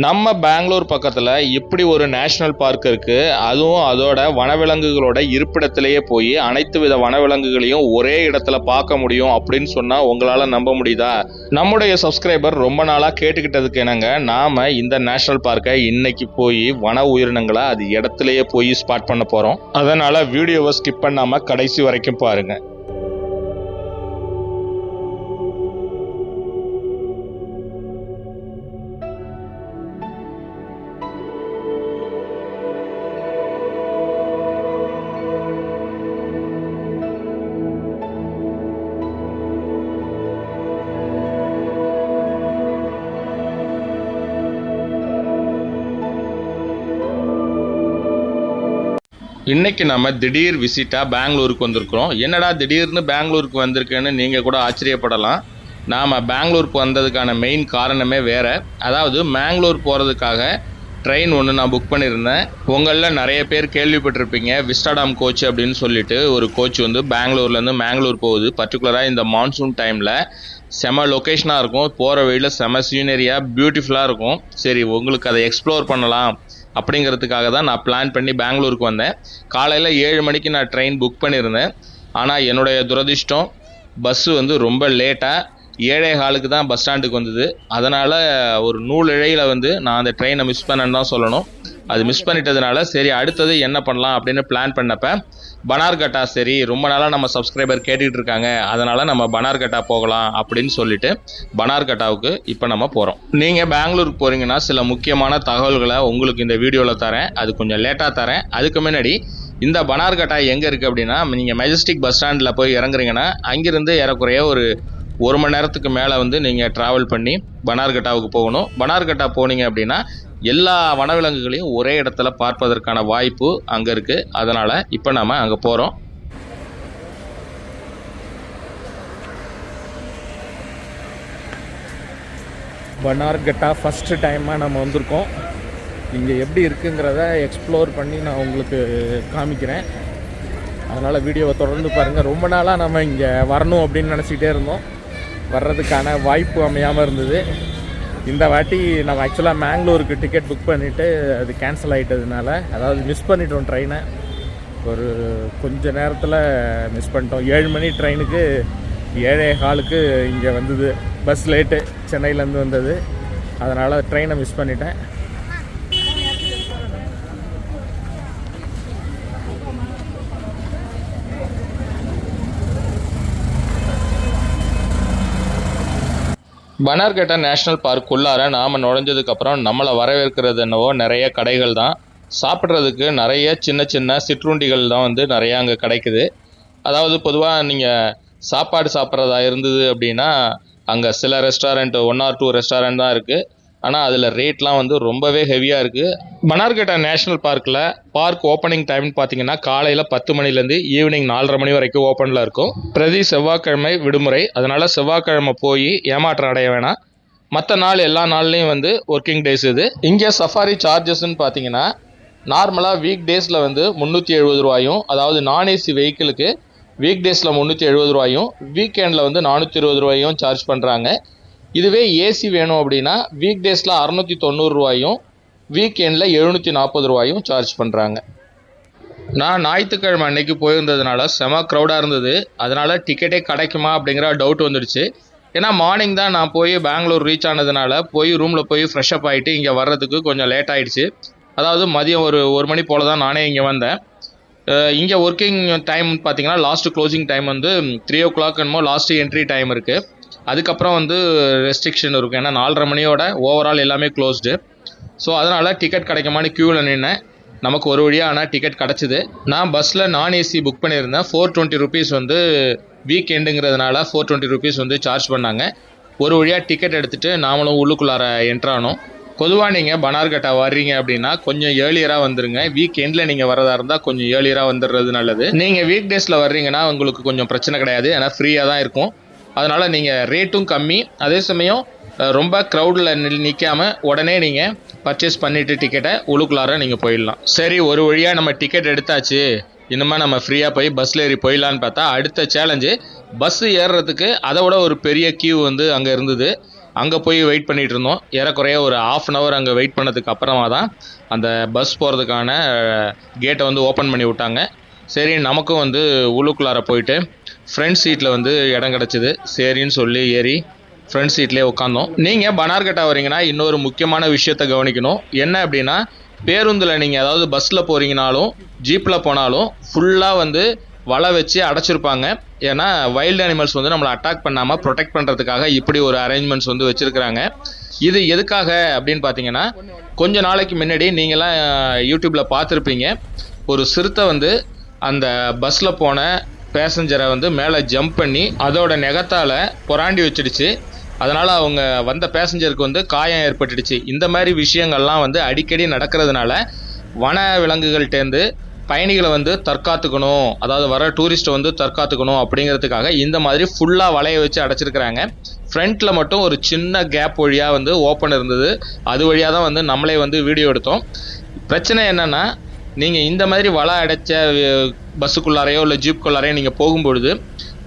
நம்ம பெங்களூர் பக்கத்தில் இப்படி ஒரு நேஷ்னல் பார்க் இருக்குது. அதுவும் அதோட வனவிலங்குகளோட இருப்பிடத்திலேயே போய் அனைத்து வித வனவிலங்குகளையும் ஒரே இடத்துல பார்க்க முடியும் அப்படின்னு சொன்னால் உங்களால் நம்ப முடியுதா? நம்முடைய சப்ஸ்கிரைபர் ரொம்ப நாளாக கேட்டுக்கிட்டதுக்கு என்னங்க, நாம் இந்த நேஷ்னல் பார்க்கை இன்னைக்கு போய் வன உயிரினங்களை அது இடத்துலையே போய் ஸ்பாட் பண்ண போகிறோம். அதனால் வீடியோவை ஸ்கிப் பண்ணாமல் கடைசி வரைக்கும் பாருங்கள். இன்னைக்கு நம்ம திடீர் விசிட்டாக பெங்களூருக்கு வந்திருக்கிறோம். என்னடா திடீர்னு பெங்களூருக்கு வந்திருக்கேன்னு நீங்கள் கூட ஆச்சரியப்படலாம். நாம் பெங்களூருக்கு வந்ததுக்கான மெயின் காரணமே வேறு. அதாவது மேங்களூர் போகிறதுக்காக ட்ரெயின் ஒன்று நான் புக் பண்ணியிருந்தேன். உங்களில் நிறைய பேர் கேள்விப்பட்டிருப்பீங்க, விஸ்டாடாம் கோச் அப்படின்னு சொல்லிட்டு ஒரு கோச் வந்து பெங்களூர்லேருந்து மேங்களூர் போகுது. பர்டிகுலராக இந்த மான்சூன் டைமில் செம லொக்கேஷனாக இருக்கும். போகிற வழியில் செம சீனரியாக பியூட்டிஃபுல்லாக இருக்கும். சரி, உங்களுக்கு அதை எக்ஸ்ப்ளோர் பண்ணலாம் அப்படிங்கிறதுக்காக தான் நான் பிளான் பண்ணி பெங்களூருக்கு வந்தேன். காலையில் 7 மணிக்கு நான் ட்ரெயின் புக் பண்ணியிருந்தேன். ஆனால் என்னுடைய துரதிர்ஷ்டம் பஸ்ஸு வந்து ரொம்ப லேட்டாக 7:15 தான் பஸ் ஸ்டாண்டுக்கு வந்தது. அதனால் ஒரு நூல் இழையில் வந்து நான் அந்த ட்ரெயினை மிஸ் பண்ணேன்னு தான் சொல்லணும். அது மிஸ் பண்ணிட்டதுனால சரி அடுத்தது என்ன பண்ணலாம் அப்படின்னு பிளான் பண்ணப்போ பனார்கட்டா, சரி ரொம்ப நாளாக நம்ம சப்ஸ்கிரைபர் கேட்டுக்கிட்டு இருக்காங்க, அதனால் நம்ம பனார்கட்டா போகலாம் அப்படின்னு சொல்லிட்டு பனார்கட்டாவுக்கு இப்போ நம்ம போகிறோம். நீங்கள் பெங்களூருக்கு போகிறீங்கன்னா சில முக்கியமான தகவல்களை உங்களுக்கு இந்த வீடியோவில் தரேன். அது கொஞ்சம் லேட்டாக தரேன். அதுக்கு முன்னாடி இந்த பனார்கட்டா எங்கே இருக்குது அப்படின்னா, நீங்கள் மெஜஸ்டிக் பஸ் ஸ்டாண்டில் போய் இறங்குறீங்கன்னா அங்கிருந்து ஏறக்குறைய ஒரு மணி நேரத்துக்கு மேலே வந்து நீங்கள் ட்ராவல் பண்ணி பனார்கட்டாவுக்கு போகணும். பனார்கட்டா போனீங்க அப்படின்னா எல்லா வனவிலங்குகளையும் ஒரே இடத்துல பார்ப்பதற்கான வாய்ப்பு அங்கே இருக்குது. அதனால் இப்போ நம்ம அங்கே போகிறோம். பனார்கட்டா ஃபஸ்ட்டு டைமாக நம்ம வந்திருக்கோம். இங்கே எப்படி இருக்குங்கிறத எக்ஸ்ப்ளோர் பண்ணி நான் உங்களுக்கு காமிக்கிறேன். அதனால் வீடியோவை தொடர்ந்து பாருங்கள். ரொம்ப நாளாக நம்ம இங்கே வரணும் அப்படின்னு நினச்சிக்கிட்டே இருந்தோம். வர்றதுக்கான வாய்ப்பு அமையாமல் இருந்தது. இந்த வாட்டி நம்ம ஆக்சுவலாக மேங்களூருக்கு டிக்கெட் புக் பண்ணிவிட்டு அது கேன்சல் ஆகிட்டதுனால, அதாவது மிஸ் பண்ணிட்டோம் ட்ரெயினை. ஒரு கொஞ்ச நேரத்தில் மிஸ் பண்ணிட்டோம். 7 மணி ட்ரெயினுக்கு 7:15 இங்கே வந்தது. பஸ் லேட்டு, சென்னையிலேருந்து வந்தது. அதனால் ட்ரெயினை மிஸ் பண்ணிட்டேன். பனார்கட்டா நேஷ்னல் பார்க் உள்ளார நாம் நுழைஞ்சதுக்கப்புறம் நம்மளை வரவேற்கிறது என்னவோ நிறைய கடைகள் தான். சாப்பிட்றதுக்கு நிறைய சின்ன சின்ன சிற்றுண்டிகள் தான் வந்து நிறையா அங்கே கிடைக்குது. அதாவது பொதுவாக நீங்கள் சாப்பாடு சாப்பிட்றதா இருந்தது அப்படின்னா அங்கே சில ரெஸ்டாரண்ட் 1 or 2 ரெஸ்டாரண்ட் தான் இருக்குது. ஆனால் அதில் ரேட்லாம் வந்து ரொம்பவே ஹெவியாக இருக்குது. பனார்கட்டா நேஷ்னல் பார்க்கில் பார்க் ஓப்பனிங் டைம்னு பார்த்தீங்கன்னா காலையில் 10 மணிலேருந்து ஈவினிங் 4:30 மணி வரைக்கும் ஓப்பனில் இருக்கும். பிரதி செவ்வாய்க்கிழமை விடுமுறை. அதனால் செவ்வாய்க்கிழமை போய் ஏமாற்றம் அடைய வேணாம். மற்ற நாள் எல்லா நாள்லேயும் வந்து ஒர்க்கிங் டேஸ் இது. இங்கே சஃபாரி சார்ஜஸ்ன்னு பார்த்தீங்கன்னா நார்மலாக வீக் டேஸில் வந்து 370 ரூபாயும், அதாவது நான் ஏசி வெஹிக்கிளுக்கு வீக் டேஸில் 370 ரூபாயும், வீக்கெண்டில் வந்து 420 ரூபாயும் சார்ஜ் பண்ணுறாங்க. இதுவே ஏசி வேணும் அப்படின்னா வீக் டேஸில் 690 ரூபாயும், வீக்கெண்டில் 740 ரூபாயும் சார்ஜ் பண்ணுறாங்க. நான் ஞாயிற்றுக்கிழமை அன்னைக்கு போயிருந்ததுனால செம க்ரௌடாக இருந்தது. அதனால் டிக்கெட்டே கிடைக்குமா அப்படிங்கிற டவுட் வந்துடுச்சு. ஏன்னா மார்னிங் தான் நான் போய் பெங்களூர் ரீச் ஆனதுனால போய் ரூமில் போய் ஃப்ரெஷ்அப் ஆகிட்டு இங்கே வர்றதுக்கு கொஞ்சம் லேட் ஆகிடுச்சு. அதாவது மதியம் ஒரு மணி போல் தான் நானே இங்கே வந்தேன். இங்கே ஒர்க்கிங் டைம் பார்த்தீங்கன்னா லாஸ்ட்டு க்ளோசிங் டைம் வந்து 3 o'clock என்னமோ லாஸ்ட்டு என்ட்ரி டைம் இருக்குது. அதுக்கப்புறம் வந்து ரெஸ்ட்ரிக்ஷன் இருக்கும். ஏன்னா 4:30 மணியோட ஓவரால் எல்லாமே க்ளோஸ்டு. ஸோ அதனால் டிக்கெட் கிடைக்குமான்னு க்யூவில் நின்னேன். நமக்கு ஒரு வழியாக ஆனால் டிக்கெட் கிடச்சிது. நான் பஸ்ஸில் நான் ஏசி புக் பண்ணியிருந்தேன். 420 rupees வந்து வீக் எண்டுங்கிறதுனால 420 rupees வந்து சார்ஜ் பண்ணாங்க. ஒரு வழியாக டிக்கெட் எடுத்துகிட்டு நாமளும் உள்ளுக்குள்ளார என்ட்ரானோம். பொதுவாக நீங்கள் பனார்கட்டா வர்றீங்க அப்படின்னா கொஞ்சம் ஏர்லியராக வந்துடுங்க. வீக் எண்டில் நீங்கள் வரதா இருந்தால் கொஞ்சம் ஏர்லியராக வந்துடுறது நல்லது. நீங்கள் வீக் டேஸில் வர்றீங்கன்னா உங்களுக்கு கொஞ்சம் பிரச்சனை கிடையாது. ஏன்னா ஃப்ரீயாக தான் இருக்கும். அதனால் நீங்கள் ரேட்டும் கம்மி, அதே சமயம் ரொம்ப க்ரௌடில் நிற்காமல் உடனே நீங்கள் பர்ச்சேஸ் பண்ணிவிட்டு டிக்கெட்டை உள்ளுக்குள்ளார நீங்கள் போயிடலாம். சரி, ஒரு வழியாக நம்ம டிக்கெட் எடுத்தாச்சு, இனிமேல் நம்ம ஃப்ரீயாக போய் பஸ்ஸில் ஏறி போயிடலான்னு பார்த்தா அடுத்த சேலஞ்சு பஸ்ஸு ஏறுறதுக்கு அதை விட ஒரு பெரிய கியூ வந்து அங்கே இருந்தது. அங்கே போய் வெயிட் பண்ணிகிட்டு இருந்தோம். ஏறக்குறைய ஒரு 1/2 hour அங்கே வெயிட் பண்ணதுக்கு அப்புறமா தான் அந்த பஸ் போகிறதுக்கான கேட்டை வந்து ஓப்பன் பண்ணி விட்டாங்க. சரி, நமக்கும் வந்து உள்ளுக்குள்ளார போயிட்டு ஃப்ரண்ட் சீட்டில் வந்து இடம் கிடச்சிது. சரின்னு சொல்லி ஏறி ஃப்ரண்ட் சீட்லேயே உட்காந்தோம். நீங்கள் பனார்கட்டா வரீங்கன்னா இன்னொரு முக்கியமான விஷயத்தை கவனிக்கணும். என்ன அப்படின்னா, பேருந்தில் நீங்கள் அதாவது பஸ்ஸில் போகிறீங்கனாலும் ஜீப்பில் போனாலும் ஃபுல்லாக வந்து வலை வச்சு அடைச்சிருப்பாங்க. ஏன்னா வைல்டு அனிமல்ஸ் வந்து நம்மளை அட்டாக் பண்ணாமல் ப்ரொடெக்ட் பண்ணுறதுக்காக இப்படி ஒரு அரேஞ்ச்மெண்ட்ஸ் வந்து வச்சுருக்கிறாங்க. இது எதுக்காக அப்படின்னு பார்த்தீங்கன்னா, கொஞ்ச நாளைக்கு முன்னாடி நீங்களாம் யூடியூப்பில் பார்த்துருப்பீங்க. ஒரு சிறுத்தை வந்து அந்த பஸ்ஸில் போன பேசஞ்சரை வந்து மேலே ஜம்ப் பண்ணி அதோட நெகத்தால் புராண்டி வச்சிடுச்சு. அதனால் அவங்க வந்த பேசஞ்சருக்கு வந்து காயம் ஏற்பட்டுடுச்சு. இந்த மாதிரி விஷயங்கள்லாம் வந்து அடிக்கடி நடக்கிறதுனால வன விலங்குகள்கிட்டேருந்து பயணிகளை வந்து தற்காத்துக்கணும், அதாவது வர டூரிஸ்ட்டை வந்து தற்காத்துக்கணும் அப்படிங்கிறதுக்காக இந்த மாதிரி ஃபுல்லாக வலையை வச்சு அடைச்சிருக்கிறாங்க. ஃப்ரண்ட்டில் மட்டும் ஒரு சின்ன கேப் வழியாக வந்து ஓப்பன் இருந்தது. அது வழியாக தான் வந்து நம்மளே வந்து வீடியோ எடுத்தோம். பிரச்சனை என்னென்னா, நீங்கள் இந்த மாதிரி வலை அடைச்ச பஸ்ஸுக்குள்ளாரையோ இல்லை ஜீப்புக்குள்ளாரையோ நீங்கள் போகும்பொழுது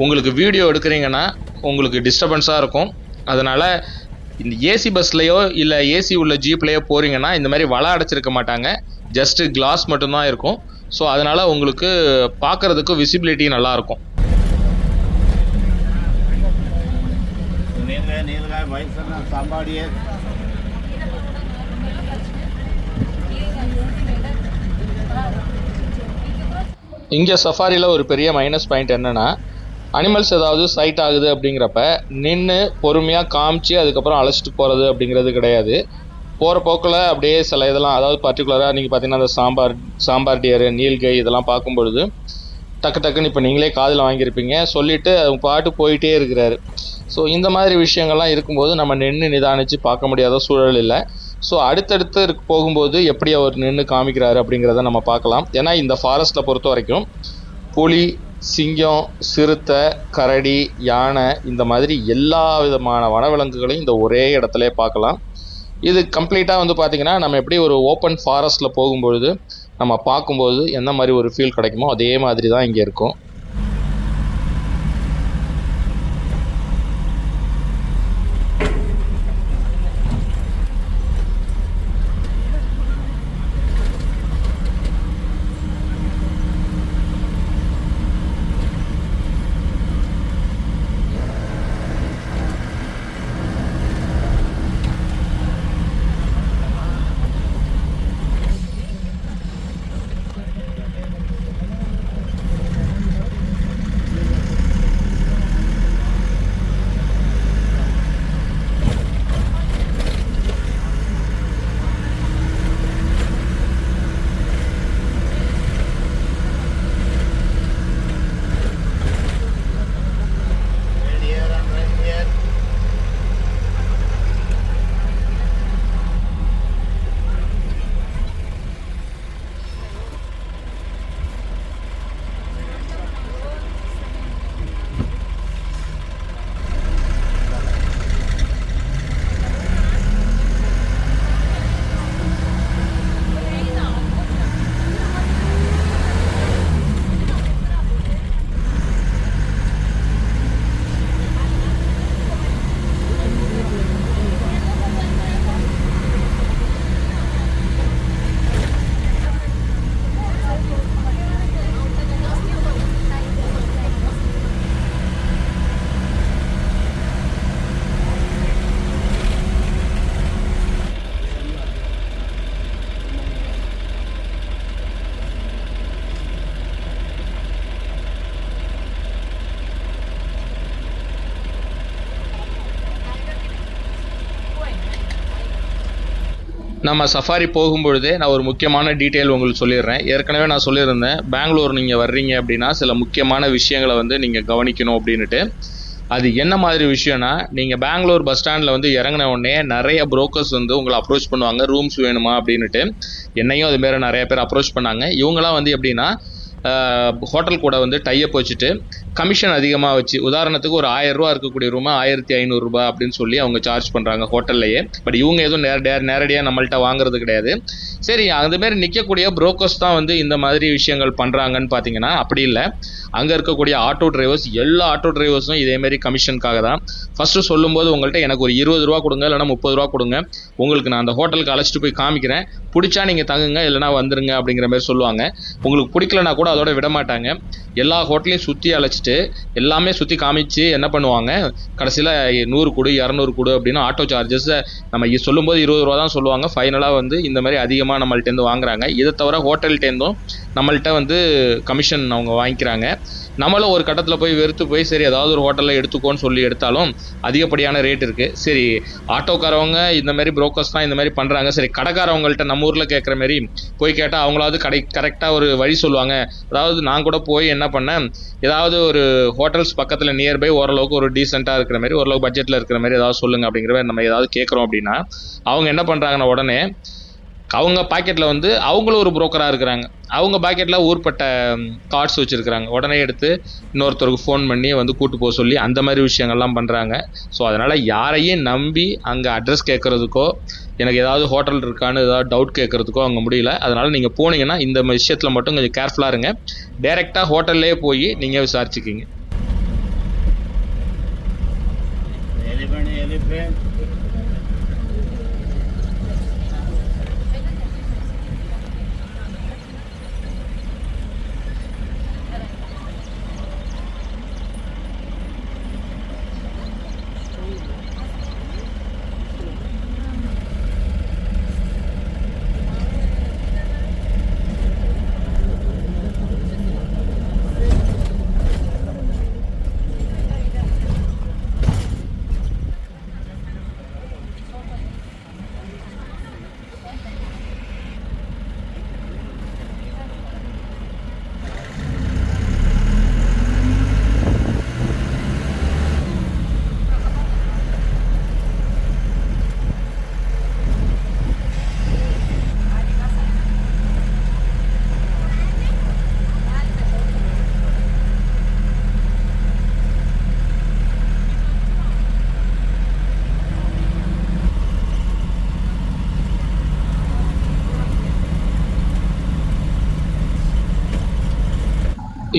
உங்களுக்கு வீடியோ எடுக்கிறீங்கன்னா உங்களுக்கு டிஸ்டர்பன்ஸாக இருக்கும். அதனால் இந்த ஏசி பஸ்லையோ இல்லை ஏசி உள்ள ஜீப்லேயோ போகிறீங்கன்னா இந்த மாதிரி வலை அடைச்சிருக்க மாட்டாங்க. ஜஸ்ட்டு கிளாஸ் மட்டும்தான் இருக்கும். ஸோ அதனால் உங்களுக்கு பார்க்குறதுக்கு விசிபிலிட்டி நல்லாயிருக்கும். இங்கே சஃபாரியில் ஒரு பெரிய மைனஸ் பாயிண்ட் என்னென்னா, அனிமல்ஸ் ஏதாவது சைட் ஆகுது அப்படிங்கிறப்ப நின்று பொறுமையாக காமிச்சு அதுக்கப்புறம் அழைச்சிட்டு போகிறது அப்படிங்கிறது கிடையாது. போகிற போக்கில் அப்படியே சில இதெல்லாம், அதாவது பர்டிகுலராக நீங்கள் பார்த்தீங்கன்னா அந்த சாம்பார் டியரு, நீல்கை இதெல்லாம் பார்க்கும்பொழுது டக்குன்னு இப்போ நீங்களே காதில் வாங்கியிருப்பீங்க, சொல்லிவிட்டு அவங்க பாட்டு போயிட்டே இருக்கிறாரு. ஸோ இந்த மாதிரி விஷயங்கள்லாம் இருக்கும்போது நம்ம நின்று நிதானித்து பார்க்க முடியாத சூழல் இல்லை. ஸோ அடுத்தடுத்து போகும்போது எப்படி அவர் நின்று காமிக்கிறாரு அப்படிங்கிறத நம்ம பார்க்கலாம். ஏன்னா இந்த ஃபாரஸ்ட்டில் பொறுத்த வரைக்கும் புலி, சிங்கம், சிறுத்தை, கரடி, யானை இந்த மாதிரி எல்லா விதமான வனவிலங்குகளையும் இந்த ஒரே இடத்துல பார்க்கலாம். இது கம்ப்ளீட்டாக வந்து பார்த்திங்கன்னா நம்ம எப்படி ஒரு ஓப்பன் ஃபாரஸ்ட்டில் போகும்பொழுது நம்ம பார்க்கும்போது எந்த மாதிரி ஒரு ஃபீல் கிடைக்குமோ அதே மாதிரி தான் இங்கே இருக்கும். நம்ம சஃபாரி போகும்பொழுதே நான் ஒரு முக்கியமான டீட்டெயில் உங்களுக்கு சொல்லிடுறேன். ஏற்கனவே நான் சொல்லியிருந்தேன், பெங்களூர் நீங்கள் வர்றீங்க அப்படின்னா சில முக்கியமான விஷயங்களை வந்து நீங்கள் கவனிக்கணும் அப்படின்ட்டு. அது என்ன மாதிரி விஷயம்னா, நீங்கள் பெங்களூர் பஸ் ஸ்டாண்டில் வந்து இறங்கின உடனே நிறைய புரோக்கர்ஸ் வந்து உங்களை அப்ரோச் பண்ணுவாங்க, ரூம்ஸ் வேணுமா அப்படின்ட்டு. என்னையும் அதுமாரி நிறைய பேர் அப்ரோச் பண்ணாங்க. இவங்களாம் வந்து எப்படின்னா, ஹோட்டல் கூட வந்து டைப் வச்சுட்டு கமிஷன் அதிகமாக வச்சு, உதாரணத்துக்கு ஒரு 1000 ரூபா இருக்கக்கூடிய ரூமை 1500 ரூபாய் அப்படின்னு சொல்லி அவங்க சார்ஜ் பண்ணுறாங்க ஹோட்டல்லையே. பட் இவங்க எதுவும் நேரடியாக நம்மள்ட்ட வாங்குறது கிடையாது. சரி, அதுமாரி நிற்கக்கூடிய புரோக்கர்ஸ் தான் வந்து இந்த மாதிரி விஷயங்கள் பண்ணுறாங்கன்னு பார்த்தீங்கன்னா அப்படி இல்லை. அங்கே இருக்கக்கூடிய ஆட்டோ டிரைவர்ஸ், எல்லா ஆட்டோ டிரைவர்ஸும் இதேமாரி கமிஷனுக்காக தான். ஃபஸ்ட்டு சொல்லும்போது உங்கள்கிட்ட எனக்கு ஒரு 20 ரூபா கொடுங்க, இல்லைனா 30 ரூபா கொடுங்க, உங்களுக்கு நான் அந்த ஹோட்டலுக்கு அழைச்சிட்டு போய் காமிக்கிறேன், பிடிச்சா நீங்கள் தங்குங்க, இல்லைனா வந்துருங்க அப்படிங்கிற மாதிரி சொல்லுவாங்க. உங்களுக்கு பிடிக்கலனா கூட அதோட விட மாட்டாங்க. எல்லா ஹோட்டலையும் சுற்றி அழைச்சிட்டு எல்லாமே சுற்றி காமிச்சு என்ன பண்ணுவாங்க, கடைசியில் 100 கொடு 200 கொடு அப்படின்னு ஆட்டோ சார்ஜஸ் நம்ம சொல்லும்போது 20 ரூபா தான் சொல்லுவாங்க. ஃபைனலாக வந்து இந்த மாதிரி அதிகமாக நம்மள்ட்டேருந்து வாங்குறாங்க. இதை தவிர ஹோட்டல்கிட்டேருந்தும் நம்மள்ட்ட வந்து கமிஷன் அவங்க வாங்கிக்கிறாங்க. நம்மளும் ஒரு கட்டத்தில் போய் வெறுத்து போய் சரி ஏதாவது ஒரு ஹோட்டலில் எடுத்துக்கோன்னு சொல்லி எடுத்தாலும் அதிகப்படியான ரேட் இருக்குது. சரி, ஆட்டோக்காரவங்க இந்த மாதிரி புரோக்கர்ஸ் தான் இந்த மாதிரி பண்ணுறாங்க. சரி, கடைக்காரவங்கள்ட்ட நம்ம ஊரில் கேட்குற மாதிரி போய் கேட்டால் அவங்களாவது கரெக்டாக ஒரு வழி சொல்லுவாங்க. அதாவது நான் கூட போய் என்ன பண்ணேன், ஏதாவது ஒரு ஹோட்டல்ஸ் பக்கத்தில் நியர்பை ஓரளவுக்கு ஒரு டீசெண்டாக இருக்கிற மாதிரி, ஓரளவுக்கு பட்ஜெட்டில் இருக்கிற மாதிரி ஏதாவது சொல்லுங்கள் அப்படிங்கிற மாதிரி நம்ம ஏதாவது கேட்குறோம் அப்படின்னா அவங்க என்ன பண்ணுறாங்கன்னா உடனே அவங்க பாக்கெட்டில் வந்து அவங்களும் ஒரு புரோக்கராக இருக்கிறாங்க. அவங்க பாக்கெட்டில் ஊர்பட்ட கார்ட்ஸ் வச்சுருக்கிறாங்க. உடனே எடுத்து இன்னொருத்தருக்கு ஃபோன் பண்ணி வந்து கூட்டு போக சொல்லி அந்த மாதிரி விஷயங்கள்லாம் பண்ணுறாங்க. ஸோ அதனால் யாரையும் நம்பி அங்கே அட்ரஸ் கேட்குறதுக்கோ, எனக்கு ஏதாவது ஹோட்டல் இருக்கான்னு ஏதாவது டவுட் கேட்குறதுக்கோ அங்கே முடியல. அதனால் நீங்கள் போனீங்கன்னா இந்த விஷயத்தில் மட்டும் கொஞ்சம் கேர்ஃபுல்லாக இருங்க. டைரெக்டாக ஹோட்டல்லே போய் நீங்கள் விசாரிச்சுக்கிங்க.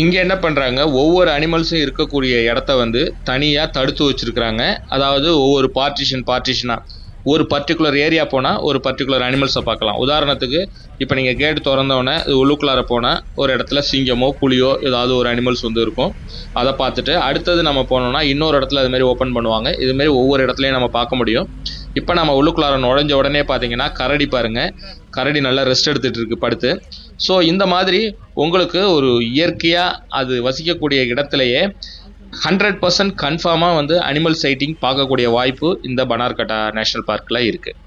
இங்கே என்ன பண்ணுறாங்க, ஒவ்வொரு அனிமல்ஸும் இருக்கக்கூடிய இடத்த வந்து தனியாக தடுத்து வச்சுருக்குறாங்க. அதாவது ஒவ்வொரு பார்ட்டிஷனாக ஒரு பர்டிகுலர் ஏரியா போனால் ஒரு பர்டிகுலர் அனிமல்ஸை பார்க்கலாம். உதாரணத்துக்கு இப்போ நீங்கள் கேட்டு திறந்தோடனே உள்ளுக்குள்ளார போனால் ஒரு இடத்துல சிங்கமோ புலியோ ஏதாவது ஒரு அனிமல்ஸ் வந்து இருக்கும். அதை பார்த்துட்டு அடுத்தது நம்ம போனோம்னா இன்னொரு இடத்துல அதுமாரி ஓப்பன் பண்ணுவாங்க. இதுமாரி ஒவ்வொரு இடத்துலையும் நம்ம பார்க்க முடியும். இப்போ நம்ம உள்ளுக்குள்ளார நுழைஞ்ச உடனே பார்த்தீங்கன்னா கரடி பாருங்கள், கரடி நல்லா ரெஸ்ட் எடுத்துகிட்டு இருக்கு படுத்து. ஸோ இந்த மாதிரி உங்களுக்கு ஒரு இயற்கையாக அது வசிக்கக்கூடிய இடத்துலையே 100% கன்ஃபார்மாக வந்து அனிமல் சைட்டிங் பார்க்கக்கூடிய வாய்ப்பு இந்த பனார்கட்டா நேஷ்னல் பார்க்கில் இருக்குது.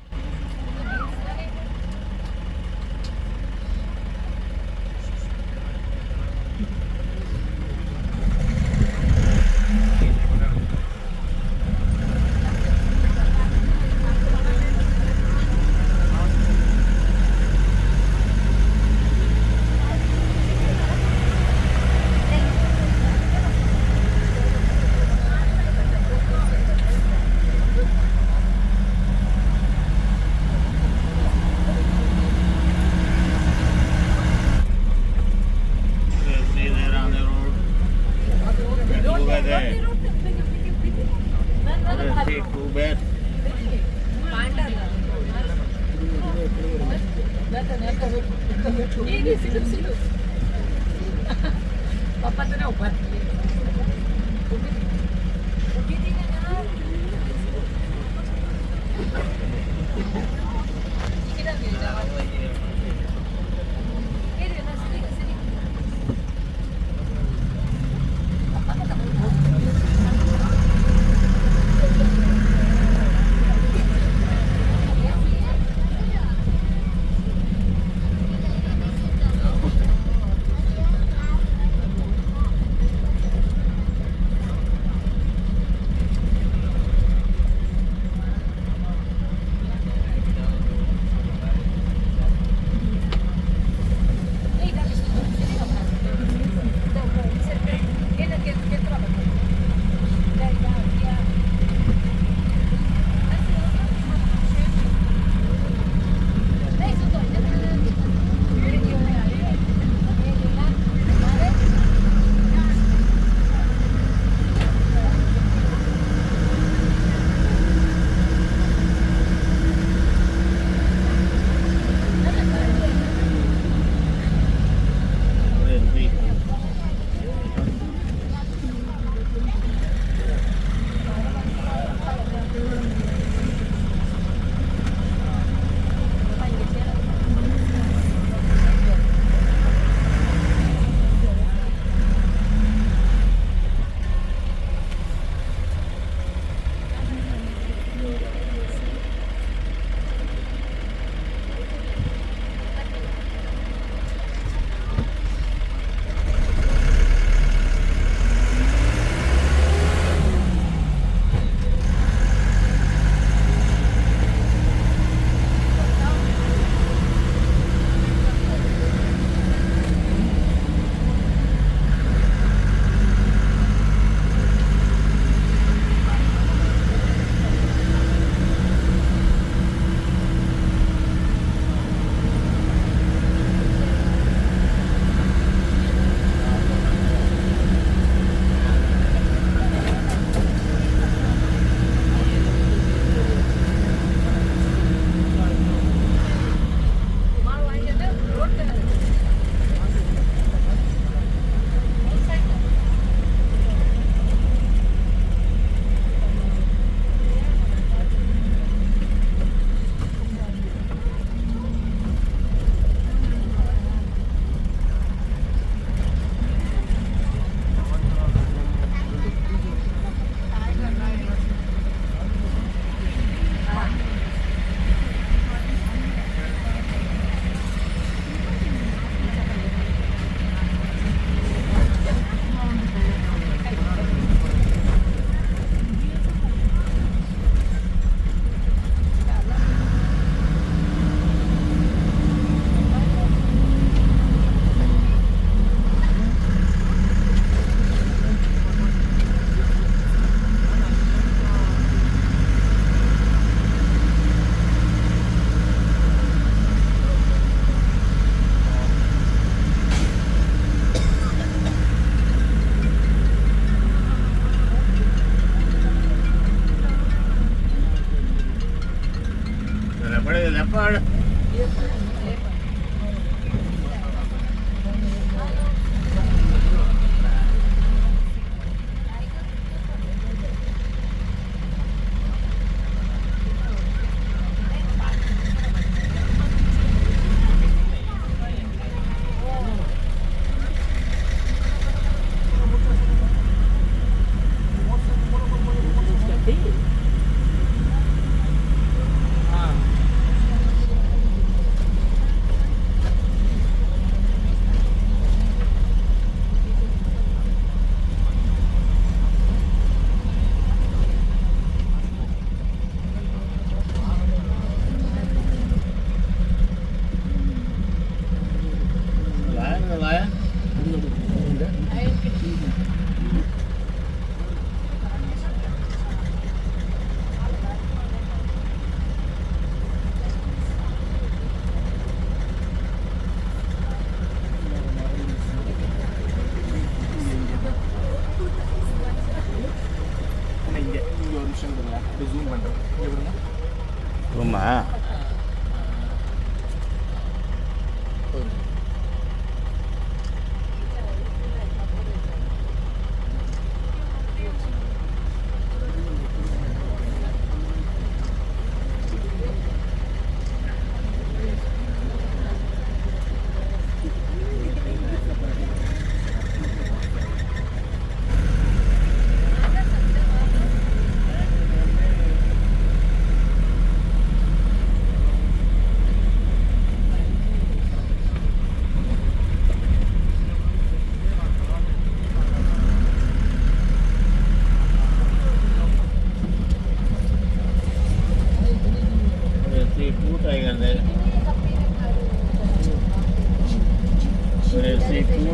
ரூமா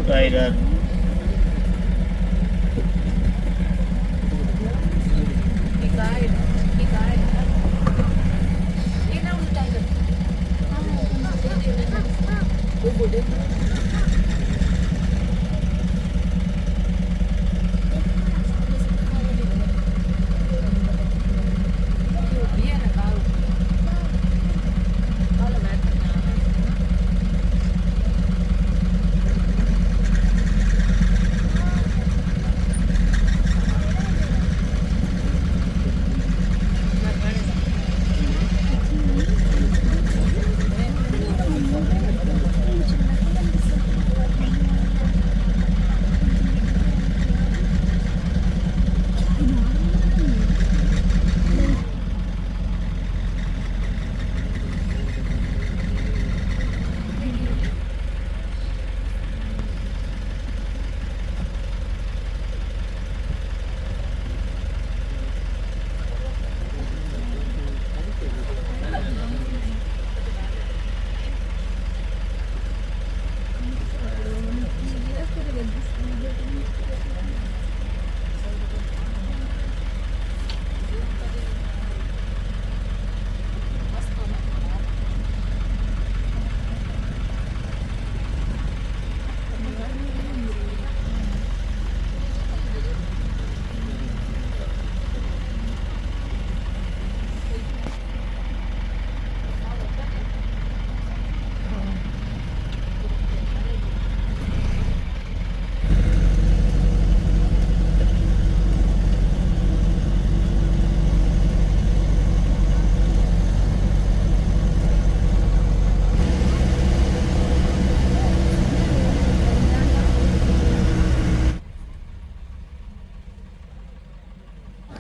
टाइगर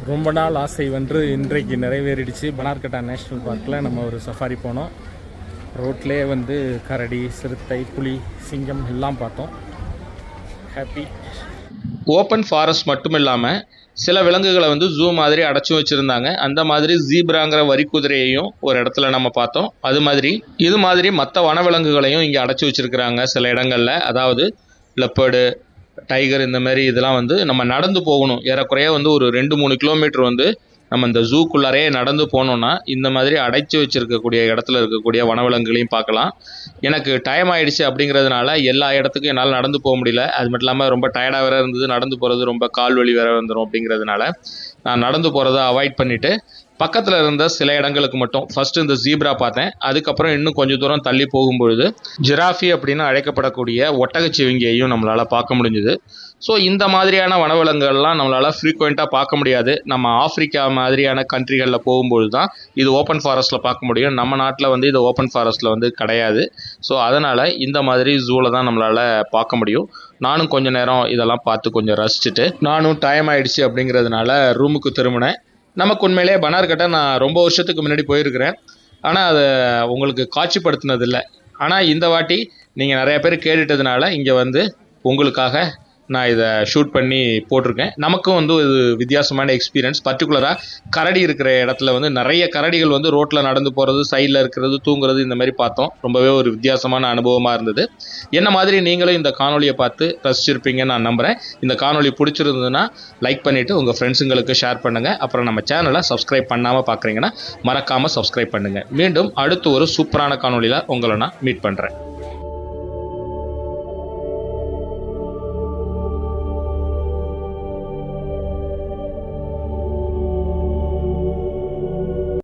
ரொம்ப நாள் ஆசை வந்து இன்றைக்கு நிறைவேறிடுச்சு. பனார்கட்டா நேஷ்னல் பார்க்கில் நம்ம ஒரு சஃபாரி போனோம். ரோட்லேயே வந்து கரடி, சிறுத்தை, புலி, சிங்கம் எல்லாம் பார்த்தோம். ஹாப்பி. ஓப்பன் ஃபாரஸ்ட் மட்டும் இல்லாமல் சில விலங்குகளை வந்து ஜூ மாதிரி அடைச்சி வச்சுருந்தாங்க. அந்த மாதிரி ஜீப்ராங்கிற வரிக்குதிரையையும் ஒரு இடத்துல நம்ம பார்த்தோம். அது மாதிரி இது மாதிரி மற்ற வனவிலங்குகளையும் இங்கே அடைச்சி வச்சுருக்கிறாங்க சில இடங்களில். அதாவது லெப்பர்டு, டைகர், இந்த மாதிரி இதெல்லாம் வந்து நம்ம நடந்து போகணும். ஏறக்குறைய வந்து ஒரு 2-3 கிலோமீட்டர் வந்து நம்ம இந்த ஜூக்குள்ளாரே நடந்து போனோம்னா இந்த மாதிரி அடைச்சி வச்சுருக்கக்கூடிய இடத்துல இருக்கக்கூடிய வனவிலங்குகளையும் பார்க்கலாம். எனக்கு டைம் ஆகிடுச்சு அப்படிங்கிறதுனால எல்லா இடத்துக்கும் என்னால் நடந்து போக முடியல. அது மட்டும் இல்லாமல் ரொம்ப டயர்டாக வேறு இருந்தது. நடந்து போகிறது ரொம்ப கால் வலி வேறு வந்துடும். அப்படிங்கிறதுனால நான் நடந்து போகிறத அவாய்ட் பண்ணிவிட்டு பக்கத்தில் இருந்த சில இடங்களுக்கு மட்டும் ஃபஸ்ட்டு இந்த ஜீப்ரா பார்த்தேன். அதுக்கப்புறம் இன்னும் கொஞ்சம் தூரம் தள்ளி போகும்பொழுது ஜிராஃபி அப்படின்னு அழைக்கப்படக்கூடிய ஒட்டகச்சிவிங்கியையும் நம்மளால் பார்க்க முடிஞ்சுது. ஸோ இந்த மாதிரியான வனவிலங்குகள்லாம் நம்மளால் ஃப்ரீக்வெண்ட்டாக பார்க்க முடியாது. நம்ம ஆஃப்ரிக்கா மாதிரியான கண்ட்ரிகளில் போகும்பொழுது தான் இது ஓப்பன் ஃபாரஸ்ட்டில் பார்க்க முடியும். நம்ம நாட்டில் வந்து இது ஓப்பன் ஃபாரஸ்ட்டில் வந்து கிடையாது. ஸோ அதனால் இந்த மாதிரி ஜூவில் தான் நம்மளால் பார்க்க முடியும். நானும் கொஞ்சம் நேரம் இதெல்லாம் பார்த்து கொஞ்சம் ரசிச்சுட்டு நானும் டைம் ஆகிடுச்சு அப்படிங்கிறதுனால ரூமுக்கு திரும்பினேன். நமக்கு உண்மையிலே பனார்கட்டை நான் ரொம்ப வருஷத்துக்கு முன்னாடி போயிருக்கிறேன். ஆனால் அதை உங்களுக்கு காட்சிப்படுத்தினதில்லை. ஆனால் இந்த வாட்டி நீங்கள் நிறைய பேர் கேட்டுட்டதுனால இங்கே வந்து உங்களுக்காக நான் இதை ஷூட் பண்ணி போட்டிருக்கேன். நமக்கும் வந்து இது வித்தியாசமான எக்ஸ்பீரியன்ஸ். பர்டிகுலராக கரடி இருக்கிற இடத்துல வந்து நிறைய கரடிகள் வந்து ரோட்டில் நடந்து போகிறது, சைடில் இருக்கிறது, தூங்குறது, இந்த மாதிரி பார்த்தோம். ரொம்பவே ஒரு வித்தியாசமான அனுபவமாக இருந்தது. என்ன மாதிரி நீங்களும் இந்த காணொலியை பார்த்து ரசிச்சிருப்பீங்கன்னு நான் நம்புகிறேன். இந்த காணொலி பிடிச்சிருந்ததுன்னா லைக் பண்ணிவிட்டு உங்கள் ஃப்ரெண்ட்ஸுங்களுக்கு ஷேர் பண்ணுங்கள். அப்புறம் நம்ம சேனலை சப்ஸ்கிரைப் பண்ணாமல் பார்க்குறீங்கன்னா மறக்காமல் சப்ஸ்கிரைப் பண்ணுங்கள். மீண்டும் அடுத்து ஒரு சூப்பரான காணொலியில் உங்களை நான் மீட் பண்ணுறேன்.